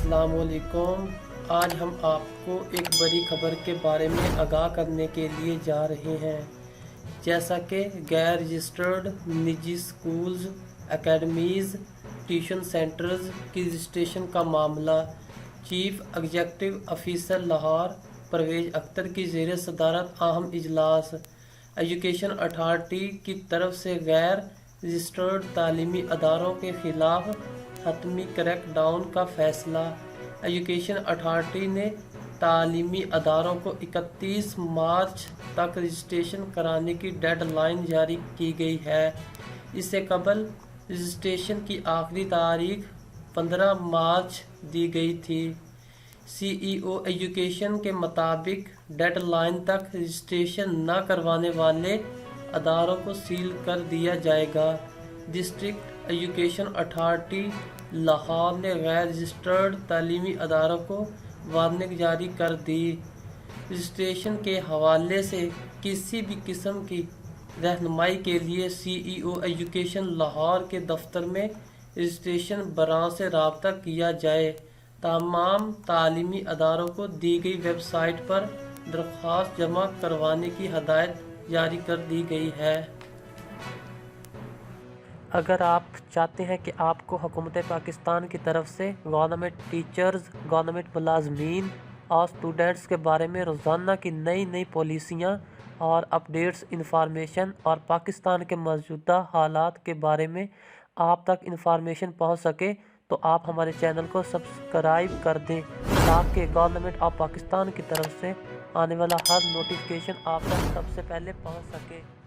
अस्सलाम वालेकुम। आज हम आपको एक बड़ी खबर के बारे में आगाह करने के लिए जा रहे हैं। जैसा कि गैर रजिस्टर्ड निजी स्कूल्स, एकेडमीज़, ट्यूशन सेंटर्स की रजिस्ट्रेशन का मामला chief executive officer Lahore Parvez Akhtar की ज़ेर सदारत अहम इजलास एजुकेशन अथॉरिटी की तरफ से गैर रजिस्टर्ड तालीमी अदारों के ख़िलाफ़ हतमी क्रैकडाउन का फ़ैसला। एजुकेशन अथॉरिटी ने तालीमी अदारों को 31 मार्च तक रजिस्ट्रेशन कराने की डेडलाइन जारी की गई है। इससे कबल रजिस्ट्रेशन की आखिरी तारीख 15 मार्च दी गई थी। CEO एजुकेशन के मुताबिक डेडलाइन तक रजिस्ट्रेशन न करवाने वाले अदारों को सील कर दिया जाएगा। डिस्ट्रिक्ट एजुकेशन अथॉरिटी लाहौर ने गैर रजिस्टर्ड तालीमी अदारों को वार्निंग जारी कर दी। रजिस्ट्रेशन के हवाले से किसी भी किस्म की रहनुमाई के लिए CEO एजुकेशन लाहौर के दफ्तर में रजिस्ट्रेशन ब्रांच से रब्ता किया जाए। तमाम तालीमी अदारों को दी गई वेबसाइट पर दरख्वास्त जमा करवाने की हदायत जारी कर दी गई है। अगर आप चाहते हैं कि आपको हुकूमत पाकिस्तान की तरफ से गवर्नमेंट टीचर्स, गवर्नमेंट मुलाजमीन और स्टूडेंट्स के बारे में रोज़ाना की नई नई पॉलिसियाँ और अपडेट्स इंफॉर्मेशन और पाकिस्तान के मौजूदा हालात के बारे में आप तक इंफॉर्मेशन पहुंच सके तो आप हमारे चैनल को सब्सक्राइब कर दें ताकि गवर्नमेंट ऑफ पाकिस्तान की तरफ से आने वाला हर नोटिफिकेशन आप तक सबसे पहले पहुंच सके।